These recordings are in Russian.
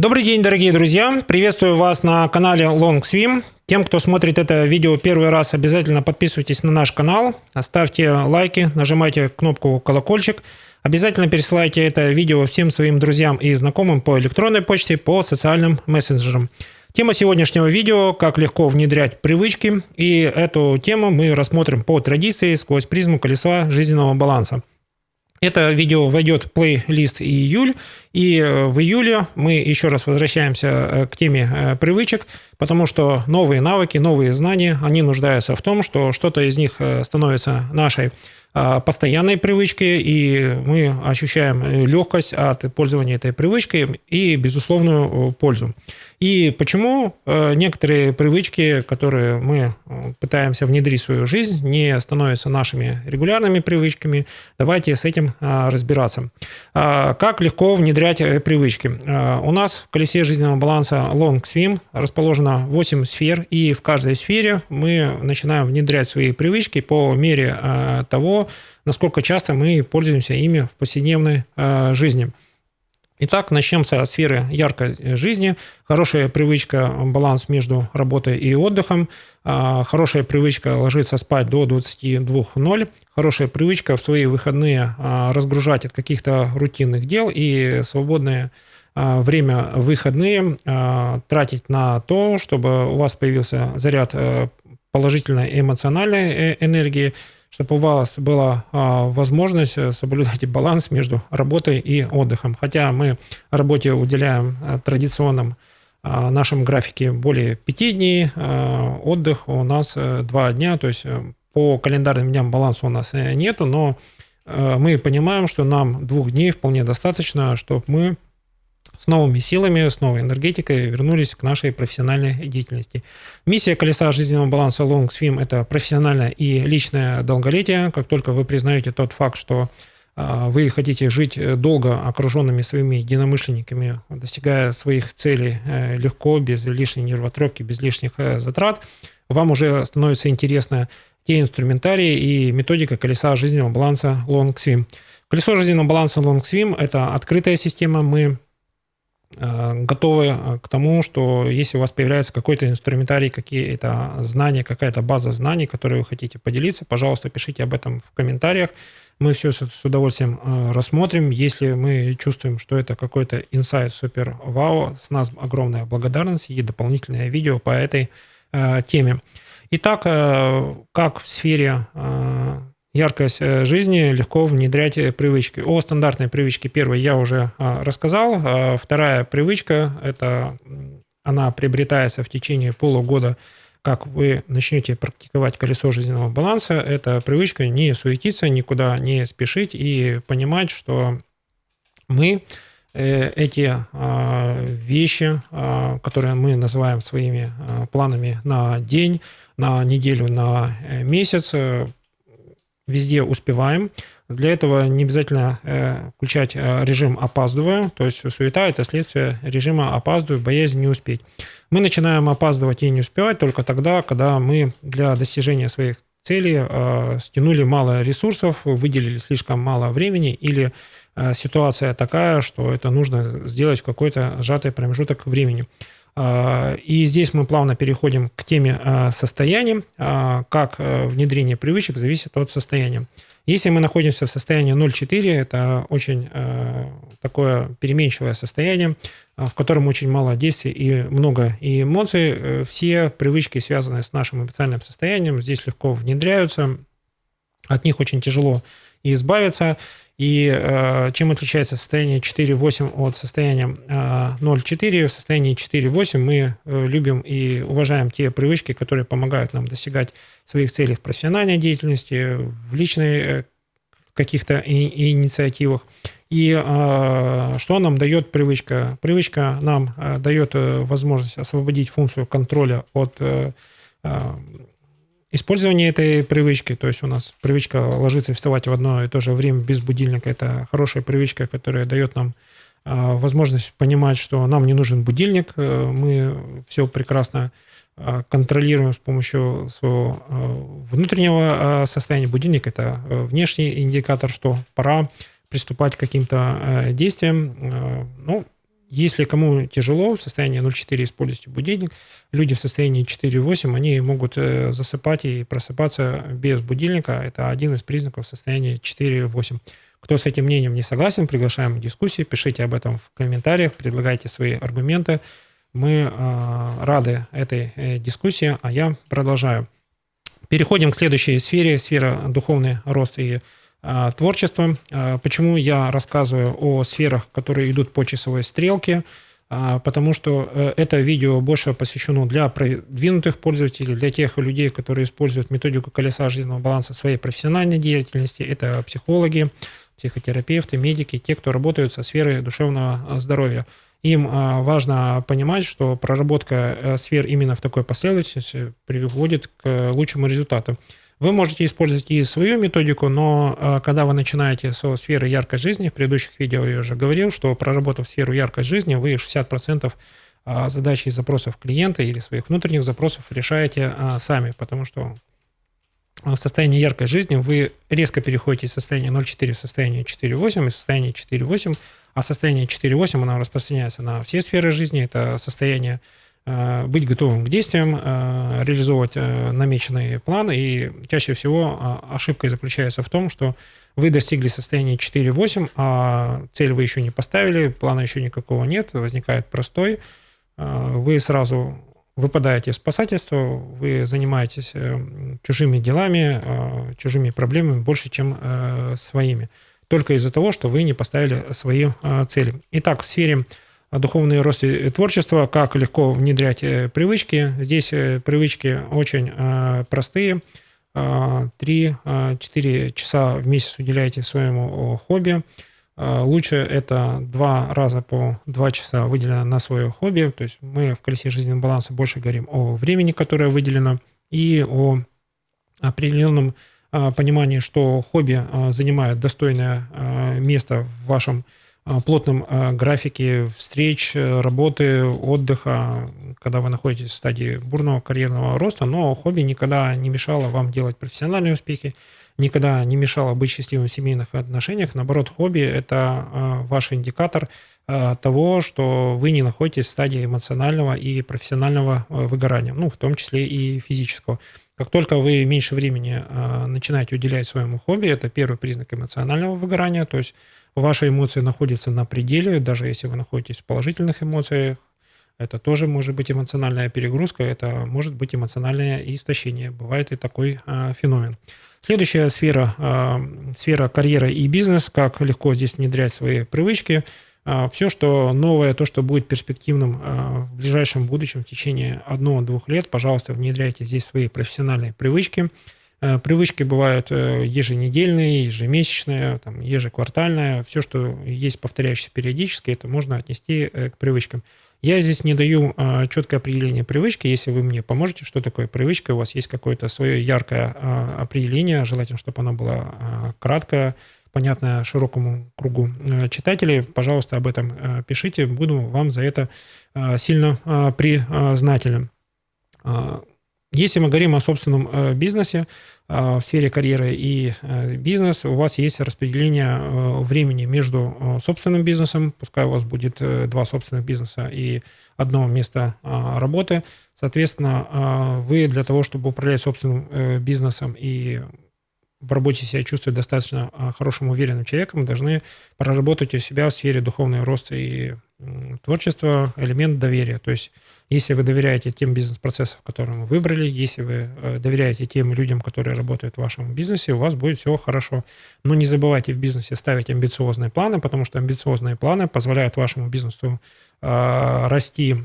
Добрый день, дорогие друзья! Приветствую вас на канале LongSwim. Тем, кто смотрит это видео первый раз, обязательно подписывайтесь на наш канал, ставьте лайки, нажимайте кнопку колокольчик. Обязательно пересылайте это видео всем своим друзьям и знакомым по электронной почте, по социальным мессенджерам. Тема сегодняшнего видео – как легко внедрять привычки. И эту тему мы рассмотрим по традиции сквозь призму колеса жизненного баланса. Это видео войдет в плейлист июль, и в июле мы еще раз возвращаемся к теме привычек, потому что новые навыки, новые знания, они нуждаются в том, что что-то из них становится нашей постоянной привычкой, и мы ощущаем легкость от пользования этой привычкой и безусловную пользу. И почему некоторые привычки, которые мы пытаемся внедрить в свою жизнь, не становятся нашими регулярными привычками, давайте с этим разбираться. Как легко внедрять привычки? У нас в колесе жизненного баланса LongSwim расположено 8 сфер, и в каждой сфере мы начинаем внедрять свои привычки по мере того, насколько часто мы пользуемся ими в повседневной жизни. Итак, начнем со сферы яркой жизни. Хорошая привычка – баланс между работой и отдыхом. Хорошая привычка – ложиться спать до 22:00. Хорошая привычка – в свои выходные разгружать от каких-то рутинных дел и свободное время выходные тратить на то, чтобы у вас появился заряд положительной эмоциональной энергии, чтобы у вас была возможность соблюдать баланс между работой и отдыхом. Хотя мы работе уделяем традиционном нашем графике более 5 дней, отдых у нас 2 дня, то есть по календарным дням баланса у нас нету, но мы понимаем, что нам 2 дней вполне достаточно, чтобы мы с новыми силами, с новой энергетикой вернулись к нашей профессиональной деятельности. Миссия колеса жизненного баланса LongSwim – это профессиональное и личное долголетие. Как только вы признаете тот факт, что вы хотите жить долго, окруженными своими единомышленниками, достигая своих целей легко, без лишней нервотрепки, без лишних затрат, вам уже становится интересно те инструментарии и методика колеса жизненного баланса LongSwim. Колесо жизненного баланса LongSwim – это открытая система. Мы готовы к тому, что если у вас появляется какой-то инструментарий, какие-то знания, какая-то база знаний, которые вы хотите поделиться, пожалуйста, пишите об этом в комментариях. Мы все с удовольствием рассмотрим. Если мы чувствуем, что это какой-то инсайт супер вау, с нас огромная благодарность и дополнительное видео по этой теме. Итак, как в сфере яркость жизни легко внедрять привычки. О стандартной привычке первой я уже рассказал. Вторая привычка – это она приобретается в течение полугода, как вы начнете практиковать колесо жизненного баланса. Это привычка не суетиться, никуда не спешить и понимать, что мы эти вещи, которые мы называем своими планами на день, на неделю, на месяц, везде успеваем. Для этого не обязательно включать режим «опаздываю», то есть суета – это следствие режима «опаздываю», боязнь не успеть. Мы начинаем опаздывать и не успевать только тогда, когда мы для достижения своих целей стянули мало ресурсов, выделили слишком мало времени или ситуация такая, что это нужно сделать в какой-то сжатый промежуток времени. И здесь мы плавно переходим к теме состояния, как внедрение привычек зависит от состояния. Если мы находимся в состоянии 0,4, это очень такое переменчивое состояние, в котором очень мало действий и много эмоций. Все привычки, связанные с нашим эмоциональным состоянием, здесь легко внедряются, от них очень тяжело избавиться. И чем отличается состояние 4.8 от состояния 0.4? В состоянии 4.8 мы любим и уважаем те привычки, которые помогают нам достигать своих целей в профессиональной деятельности, в личной каких-то инициативах. И что нам дает привычка? Привычка нам дает возможность освободить функцию контроля от использование этой привычки, то есть у нас привычка ложиться и вставать в одно и то же время без будильника, это хорошая привычка, которая дает нам возможность понимать, что нам не нужен будильник, мы все прекрасно контролируем с помощью своего внутреннего состояния. Будильник – это внешний индикатор, что пора приступать к каким-то действиям. Если кому тяжело, в состоянии 0,4 используйте будильник. Люди в состоянии 4,8, они могут засыпать и просыпаться без будильника. Это один из признаков состояния 4,8. Кто с этим мнением не согласен, приглашаем к дискуссии. Пишите об этом в комментариях, предлагайте свои аргументы. Мы рады этой дискуссии, а я продолжаю. Переходим к следующей сфере, сфера духовный рост и творчество. Почему я рассказываю о сферах, которые идут по часовой стрелке? Потому что это видео больше посвящено для продвинутых пользователей, для тех людей, которые используют методику колеса жизненного баланса в своей профессиональной деятельности. Это психологи, психотерапевты, медики, те, кто работают со сферой душевного здоровья. Им важно понимать, что проработка сфер именно в такой последовательности приводит к лучшему результату. Вы можете использовать и свою методику, но когда вы начинаете со сферы яркой жизни, в предыдущих видео я уже говорил, что проработав сферу яркой жизни, вы 60% задач и запросов клиента или своих внутренних запросов решаете сами, потому что в состоянии яркой жизни вы резко переходите из состояния 0,4 в состояние 4,8, из состояния 4,8, а состояние 4,8 оно распространяется на все сферы жизни. Это состояние быть готовым к действиям, реализовывать намеченные планы. И чаще всего ошибка заключается в том, что вы достигли состояния 4,8, а цель вы еще не поставили, плана еще никакого нет, возникает простой. Вы сразу выпадаете в спасательство, вы занимаетесь чужими делами, чужими проблемами больше, чем своими. Только из-за того, что вы не поставили свои цели. Итак, в сфере духовный рост и творчество, как легко внедрять привычки. Здесь привычки очень простые. 3-4 часа в месяц уделяйте своему хобби. Лучше это 2 раза по 2 часа выделено на свое хобби. То есть мы в колесе жизненного баланса больше говорим о времени, которое выделено, и о определенном понимании, что хобби занимает достойное место в вашем плотном графике встреч, работы, отдыха, когда вы находитесь в стадии бурного карьерного роста, но хобби никогда не мешало вам делать профессиональные успехи, никогда не мешало быть счастливым в семейных отношениях. Наоборот, хобби – это ваш индикатор того, что вы не находитесь в стадии эмоционального и профессионального выгорания, в том числе и физического. Как только вы меньше времени начинаете уделять своему хобби, это первый признак эмоционального выгорания, то есть ваши эмоции находятся на пределе, даже если вы находитесь в положительных эмоциях, это тоже может быть эмоциональная перегрузка, это может быть эмоциональное истощение. Бывает и такой феномен. Следующая сфера, сфера карьера и бизнес, как легко здесь внедрять свои привычки. Все, что новое, то, что будет перспективным в ближайшем будущем, в течение 1-2 лет, пожалуйста, внедряйте здесь свои профессиональные привычки. Привычки бывают еженедельные, ежемесячные, ежеквартальные. Все, что есть повторяющееся периодически, это можно отнести к привычкам. Я здесь не даю четкое определение привычки. Если вы мне поможете, что такое привычка, у вас есть какое-то свое яркое определение, желательно, чтобы оно было краткое, понятное широкому кругу читателей, пожалуйста, об этом пишите. Буду вам за это сильно признателен. Если мы говорим о собственном бизнесе, в сфере карьеры и бизнеса, у вас есть распределение времени между собственным бизнесом, пускай у вас будет 2 собственных бизнеса и 1 место работы. Соответственно, вы для того, чтобы управлять собственным бизнесом и в работе себя чувствовать достаточно хорошим, уверенным человеком, должны проработать у себя в сфере духовного роста и творчества элемент доверия. То есть, если вы доверяете тем бизнес-процессам, которые вы выбрали, если вы доверяете тем людям, которые работают в вашем бизнесе, у вас будет все хорошо. Но не забывайте в бизнесе ставить амбициозные планы, потому что амбициозные планы позволяют вашему бизнесу расти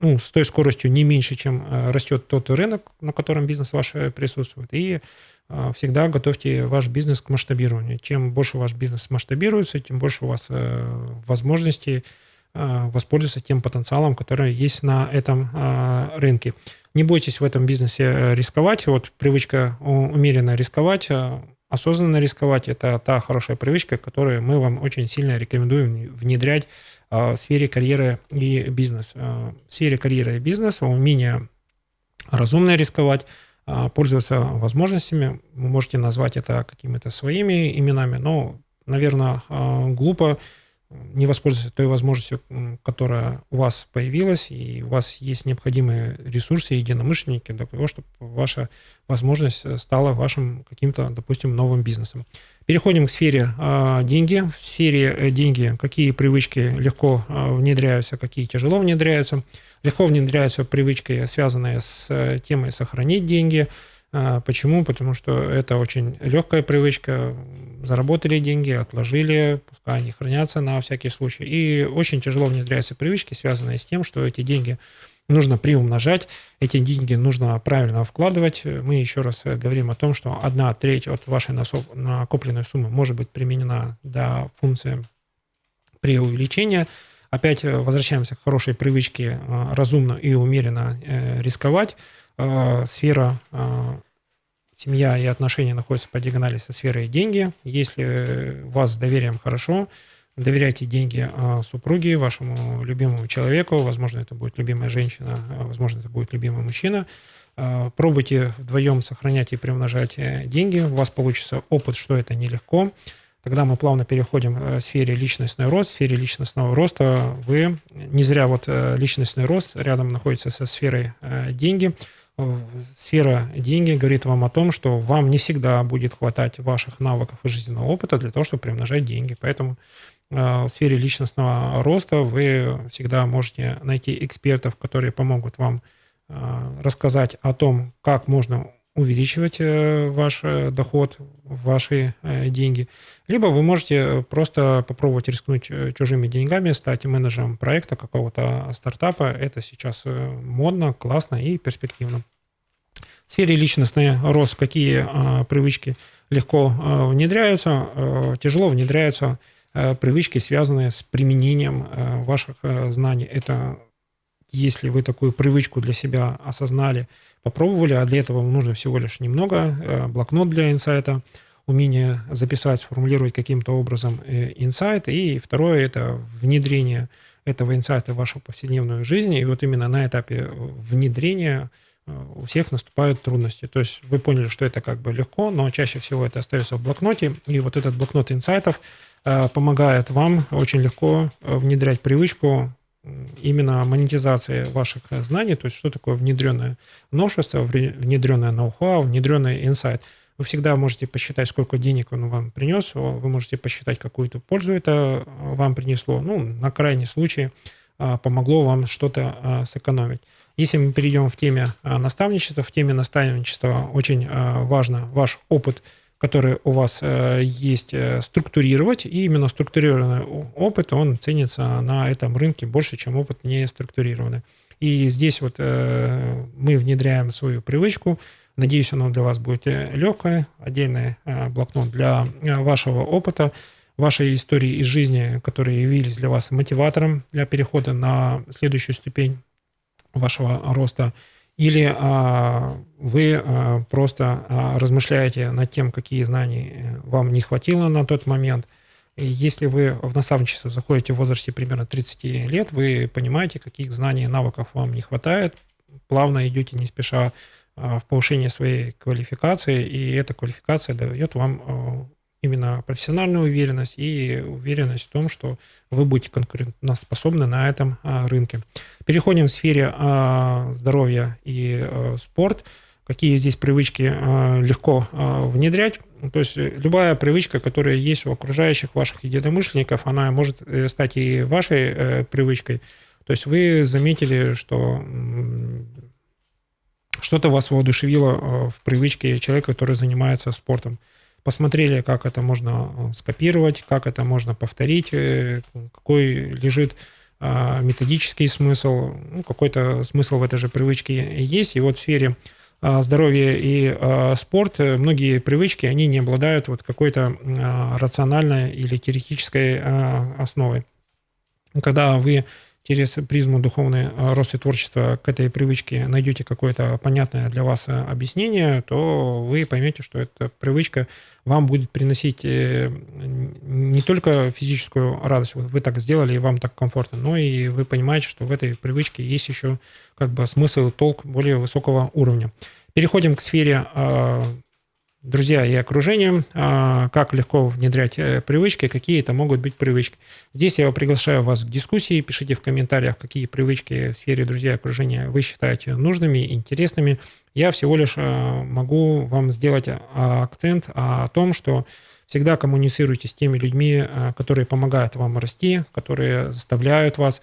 с той скоростью не меньше, чем растет тот рынок, на котором бизнес ваш присутствует. И всегда готовьте ваш бизнес к масштабированию. Чем больше ваш бизнес масштабируется, тем больше у вас возможностей воспользоваться тем потенциалом, который есть на этом рынке. Не бойтесь в этом бизнесе рисковать. Вот привычка умеренно рисковать, осознанно рисковать – это та хорошая привычка, которую мы вам очень сильно рекомендуем внедрять в сфере карьеры и бизнеса. В сфере карьеры и бизнеса умение разумно рисковать, пользоваться возможностями. Вы можете назвать это какими-то своими именами, но, наверное, глупо не воспользоваться той возможностью, которая у вас появилась, и у вас есть необходимые ресурсы, единомышленники для того, чтобы ваша возможность стала вашим каким-то, допустим, новым бизнесом. Переходим к сфере деньги. В сфере деньги какие привычки легко внедряются, какие тяжело внедряются. Легко внедряются привычки, связанные с темой сохранить деньги. Почему? Потому что это очень легкая привычка. Заработали деньги, отложили, пускай они хранятся на всякий случай. И очень тяжело внедряются привычки, связанные с тем, что эти деньги нужно приумножать, эти деньги нужно правильно вкладывать. Мы еще раз говорим о том, что 1/3 от вашей накопленной суммы может быть применена для функции преувеличения. Опять возвращаемся к хорошей привычке разумно и умеренно рисковать. Сфера семья и отношения находятся по диагонали со сферой деньги. Если у вас с доверием хорошо, доверяйте деньги супруге, вашему любимому человеку. Возможно, это будет любимая женщина, возможно, это будет любимый мужчина. Пробуйте вдвоем сохранять и приумножать деньги. У вас получится опыт, что это нелегко. Тогда мы плавно переходим к сфере личностный рост. В сфере личностного роста вы не зря личностный рост рядом находится со сферой деньги. Сфера деньги говорит вам о том, что вам не всегда будет хватать ваших навыков и жизненного опыта для того, чтобы приумножать деньги. Поэтому в сфере личностного роста вы всегда можете найти экспертов, которые помогут вам рассказать о том, как можно увеличивать ваш доход, ваши деньги. Либо вы можете просто попробовать рискнуть чужими деньгами, стать менеджером проекта какого-то стартапа. Это сейчас модно, классно и перспективно. В сфере личностный рост какие привычки легко внедряются, тяжело внедряются привычки, связанные с применением ваших знаний. Это если вы такую привычку для себя осознали, попробовали, а для этого вам нужно всего лишь немного, блокнот для инсайта, умение записать, сформулировать каким-то образом инсайт. И второе – это внедрение этого инсайта в вашу повседневную жизнь. И вот именно на этапе внедрения у всех наступают трудности. То есть вы поняли, что это как бы легко, но чаще всего это остается в блокноте. И вот этот блокнот инсайтов помогает вам очень легко внедрять привычку именно монетизации ваших знаний, то есть что такое внедренное новшество, внедренное ноу-хау, внедренный инсайт. Вы всегда можете посчитать, сколько денег он вам принес, вы можете посчитать, какую-то пользу это вам принесло. На крайний случай помогло вам что-то сэкономить. Если мы перейдем в теме наставничества, в теме наставничества очень важно ваш опыт, который у вас есть, структурировать. И именно структурированный опыт, он ценится на этом рынке больше, чем опыт не структурированный. И здесь мы внедряем свою привычку. Надеюсь, оно для вас будет легкое. Отдельный блокнот для вашего опыта, вашей истории из жизни, которые явились для вас мотиватором для перехода на следующую ступень вашего роста. Или вы просто размышляете над тем, какие знания вам не хватило на тот момент. И если вы в наставничество заходите в возрасте примерно 30 лет, вы понимаете, каких знаний и навыков вам не хватает, плавно идете не спеша в повышение своей квалификации, и эта квалификация дает вам именно профессиональную уверенность и уверенность в том, что вы будете конкурентоспособны на этом рынке. Переходим в сфере здоровья и спорт. Какие здесь привычки легко внедрять? То есть любая привычка, которая есть у окружающих ваших единомышленников, она может стать и вашей привычкой. То есть вы заметили, что что-то вас воодушевило в привычке человека, который занимается спортом. Посмотрели, как это можно скопировать, как это можно повторить, какой лежит методический смысл, какой-то смысл в этой же привычке есть. И вот в сфере здоровья и спорт многие привычки, они не обладают какой-то рациональной или теоретической основой. Когда вы через призму духовной роста и творчества к этой привычке найдете какое-то понятное для вас объяснение, то вы поймете, что эта привычка вам будет приносить не только физическую радость, вот вы так сделали и вам так комфортно, но и вы понимаете, что в этой привычке есть еще смысл, толк более высокого уровня. Переходим к сфере друзья и окружение, как легко внедрять привычки, какие это могут быть привычки. Здесь я приглашаю вас к дискуссии, пишите в комментариях, какие привычки в сфере друзья и окружения вы считаете нужными, интересными. Я всего лишь могу вам сделать акцент о том, что всегда коммуницируйте с теми людьми, которые помогают вам расти, которые заставляют вас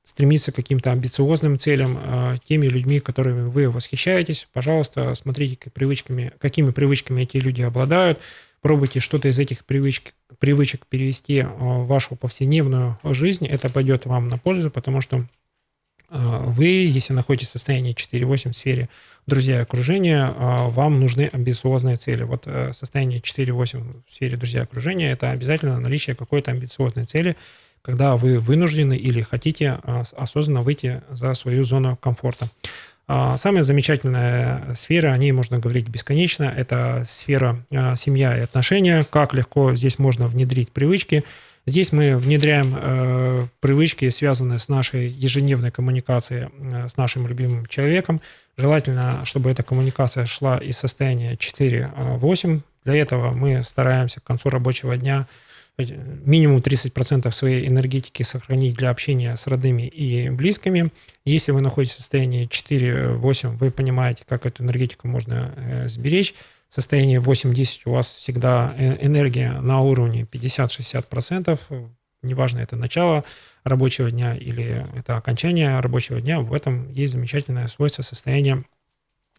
стремиться к каким-то амбициозным целям, теми людьми, которыми вы восхищаетесь. Пожалуйста, смотрите, какими привычками эти люди обладают. Пробуйте что-то из этих привычек перевести в вашу повседневную жизнь. Это пойдет вам на пользу, потому что вы, если находитесь в состоянии 4.8 в сфере друзья и окружения, вам нужны амбициозные цели. Вот состояние 4.8 в сфере друзья и окружения – это обязательно наличие какой-то амбициозной цели, когда вы вынуждены или хотите осознанно выйти за свою зону комфорта. Самая замечательная сфера, о ней можно говорить бесконечно, это сфера семья и отношения. Как легко здесь можно внедрить привычки. Здесь мы внедряем привычки, связанные с нашей ежедневной коммуникацией с нашим любимым человеком. Желательно, чтобы эта коммуникация шла из состояния 4.8. Для этого мы стараемся к концу рабочего дня минимум 30% своей энергетики сохранить для общения с родными и близкими. Если вы находитесь в состоянии 4.8, вы понимаете, как эту энергетику можно сберечь. В состоянии 8-10 у вас всегда энергия на уровне 50-60%. Неважно, это начало рабочего дня или это окончание рабочего дня. В этом есть замечательное свойство состояния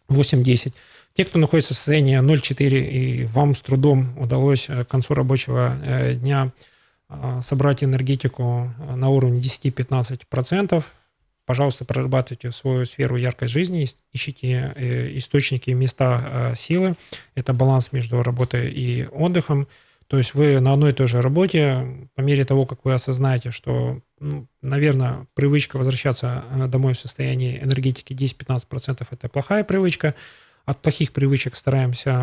8-10. Те, кто находится в состоянии 0,4 и вам с трудом удалось к концу рабочего дня собрать энергетику на уровне 10-15%, пожалуйста, прорабатывайте свою сферу яркой жизни, ищите источники, места силы. Это баланс между работой и отдыхом. То есть вы на одной и той же работе, по мере того, как вы осознаете, что, наверное, привычка возвращаться домой в состоянии энергетики 10-15% – это плохая привычка. От плохих привычек стараемся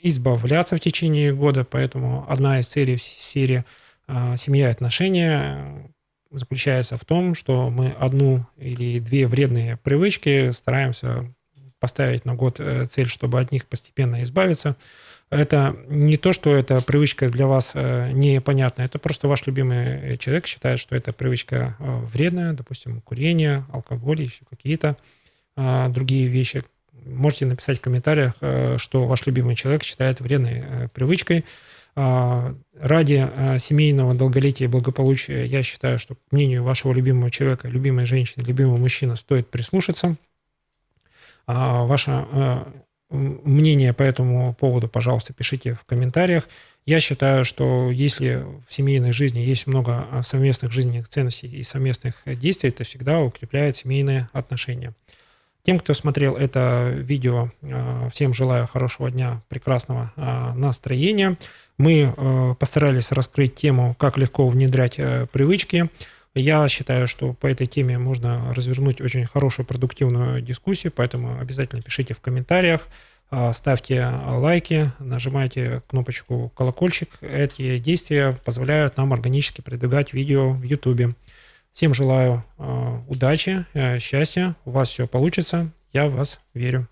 избавляться в течение года, поэтому одна из целей в сфере семья и отношения заключается в том, что мы одну или две вредные привычки стараемся поставить на год цель, чтобы от них постепенно избавиться. Это не то, что эта привычка для вас непонятна, это просто ваш любимый человек считает, что эта привычка вредная, допустим, курение, алкоголь, еще какие-то другие вещи. Можете написать в комментариях, что ваш любимый человек считает вредной привычкой. Ради семейного долголетия и благополучия я считаю, что к мнению вашего любимого человека, любимой женщины, любимого мужчины стоит прислушаться. Ваше мнение по этому поводу, пожалуйста, пишите в комментариях. Я считаю, что если в семейной жизни есть много совместных жизненных ценностей и совместных действий, это всегда укрепляет семейные отношения. Тем, кто смотрел это видео, всем желаю хорошего дня, прекрасного настроения. Мы постарались раскрыть тему, как легко внедрять привычки. Я считаю, что по этой теме можно развернуть очень хорошую продуктивную дискуссию, поэтому обязательно пишите в комментариях, ставьте лайки, нажимайте кнопочку колокольчик. Эти действия позволяют нам органически продвигать видео в YouTube. Всем желаю удачи, счастья, у вас все получится, я в вас верю.